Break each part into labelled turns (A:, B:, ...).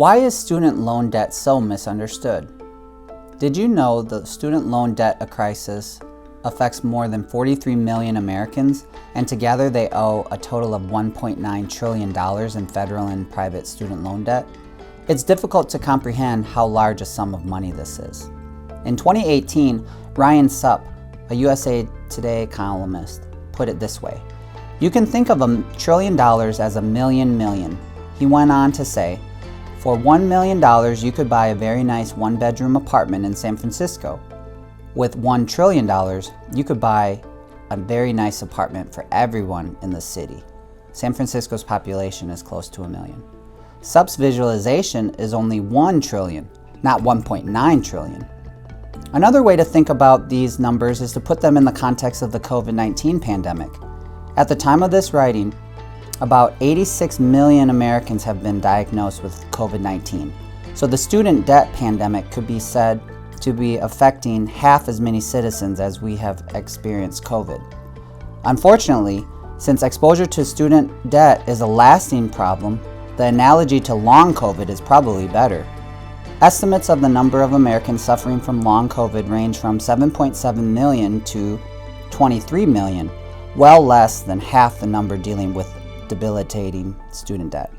A: Why is student loan debt so misunderstood? Did you know the student loan debt crisis affects more than 43 million Americans, and together they owe a total of $1.9 trillion in federal and private student loan debt? It's difficult to comprehend how large a sum of money this is. In 2018, Ryan Supp, a USA Today columnist, put it this way: "You can think of $1 trillion as a million. He went on to say, "For $1 million, you could buy a very nice one-bedroom apartment in San Francisco. With $1 trillion, you could buy a very nice apartment for everyone in the city." San Francisco's population is close to 1 million. Supp's visualization is only 1 trillion, not 1.9 trillion. Another way to think about these numbers is to put them in the context of the COVID-19 pandemic. At the time of this writing, about 86 million Americans have been diagnosed with COVID-19. So the student debt pandemic could be said to be affecting half as many citizens as we have experienced COVID. Unfortunately, since exposure to student debt is a lasting problem, the analogy to long COVID is probably better. Estimates of the number of Americans suffering from long COVID range from 7.7 million to 23 million, well less than half the number dealing with debilitating student debt.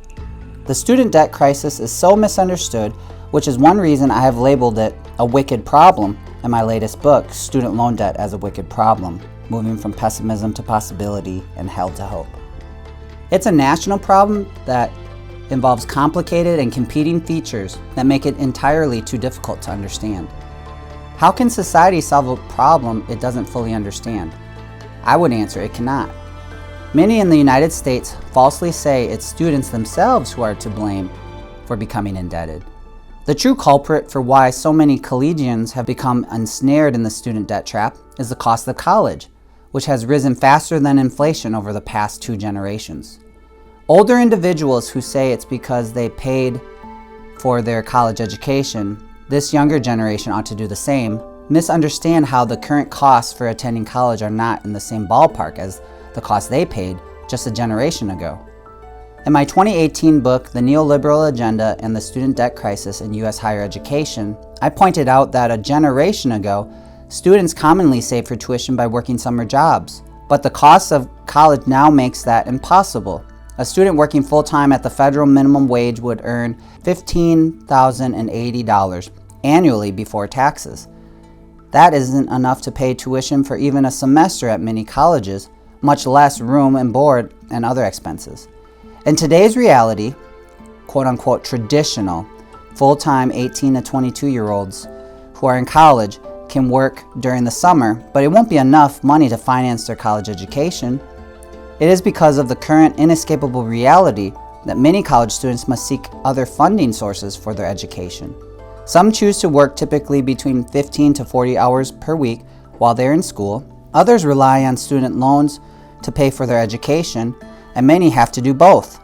A: The student debt crisis is so misunderstood, which is one reason I have labeled it a wicked problem in my latest book, Student Loan Debt as a Wicked Problem, Moving from Pessimism to Possibility and Held to Hope. It's a national problem that involves complicated and competing features that make it entirely too difficult to understand. How can society solve a problem it doesn't fully understand? I would answer it cannot. Many in the United States falsely say it's students themselves who are to blame for becoming indebted. The true culprit for why so many collegians have become ensnared in the student debt trap is the cost of college, which has risen faster than inflation over the past 2 generations. Older individuals who say it's because they paid for their college education, this younger generation ought to do the same, misunderstand how the current costs for attending college are not in the same ballpark as the cost they paid just a generation ago. In my 2018 book, The Neoliberal Agenda and the Student Debt Crisis in U.S. Higher Education, I pointed out that a generation ago, students commonly saved for tuition by working summer jobs. But the cost of college now makes that impossible. A student working full-time at the federal minimum wage would earn $15,080 annually before taxes. That isn't enough to pay tuition for even a semester at many colleges, much less room and board and other expenses. In today's reality, quote-unquote traditional, full-time 18 to 22-year-olds who are in college can work during the summer, but it won't be enough money to finance their college education. It is because of the current inescapable reality that many college students must seek other funding sources for their education. Some choose to work typically between 15 to 40 hours per week while they're in school. Others rely on student loans to pay for their education, and many have to do both.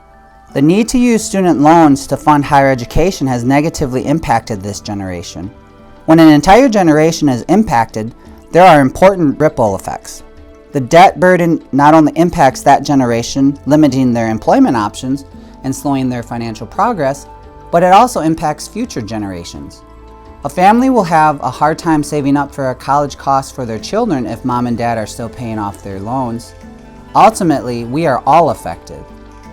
A: The need to use student loans to fund higher education has negatively impacted this generation. When an entire generation is impacted, there are important ripple effects. The debt burden not only impacts that generation, limiting their employment options and slowing their financial progress, but it also impacts future generations. A family will have a hard time saving up for a college cost for their children if mom and dad are still paying off their loans. Ultimately, we are all affected.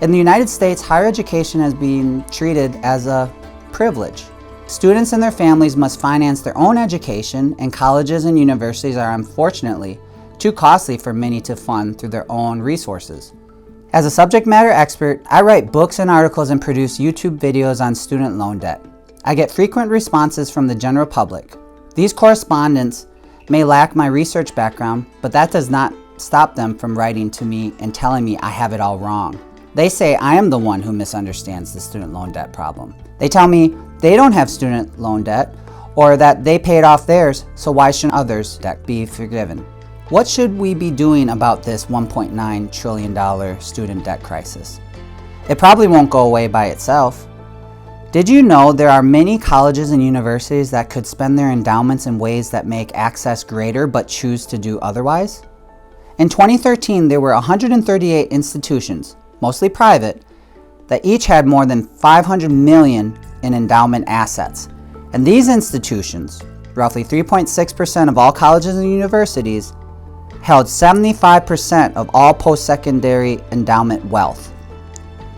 A: In the United States, higher education has been treated as a privilege. Students and their families must finance their own education, and colleges and universities are unfortunately too costly for many to fund through their own resources. As a subject matter expert, I write books and articles and produce YouTube videos on student loan debt. I get frequent responses from the general public. These correspondents may lack my research background, but that does not stop them from writing to me and telling me I have it all wrong. They say I am the one who misunderstands the student loan debt problem. They tell me they don't have student loan debt, or that they paid off theirs, so why shouldn't others' debt be forgiven? What should we be doing about this $1.9 trillion student debt crisis? It probably won't go away by itself. Did you know there are many colleges and universities that could spend their endowments in ways that make access greater but choose to do otherwise? In 2013, there were 138 institutions, mostly private, that each had more than $500 million in endowment assets. And these institutions, roughly 3.6% of all colleges and universities, held 75% of all post-secondary endowment wealth.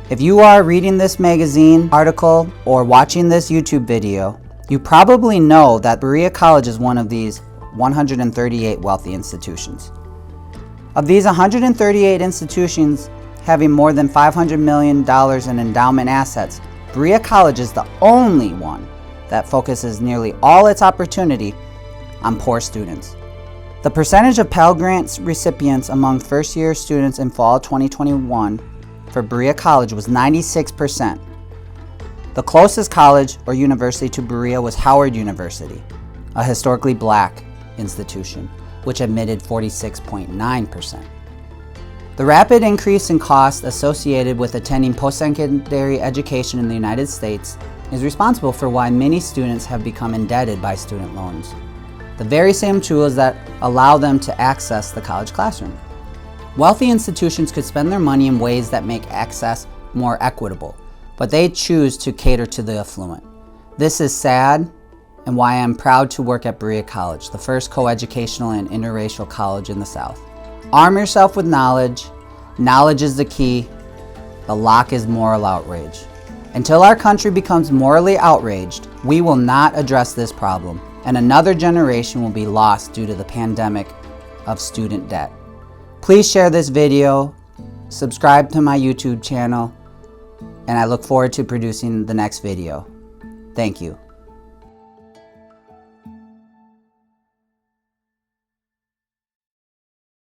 A: If you are reading this magazine article or watching this YouTube video, you probably know that Berea College is one of these 138 wealthy institutions. Of these 138 institutions having more than $500 million in endowment assets, Berea College is the only one that focuses nearly all its opportunity on poor students. The percentage of Pell Grant recipients among first-year students in fall 2021 for Berea College was 96%. The closest college or university to Berea was Howard University, a historically black institution, which admitted 46.9%. The rapid increase in costs associated with attending post-secondary education in the United States is responsible for why many students have become indebted by student loans, the very same tools that allow them to access the college classroom. Wealthy institutions could spend their money in ways that make access more equitable, but they choose to cater to the affluent. This is sad, and why I'm proud to work at Berea College, the first coeducational and interracial college in the South. Arm yourself with knowledge. Knowledge is the key. The lock is moral outrage. Until our country becomes morally outraged, we will not address this problem, and another generation will be lost due to the pandemic of student debt. Please share this video, subscribe to my YouTube channel, and I look forward to producing the next video. Thank you.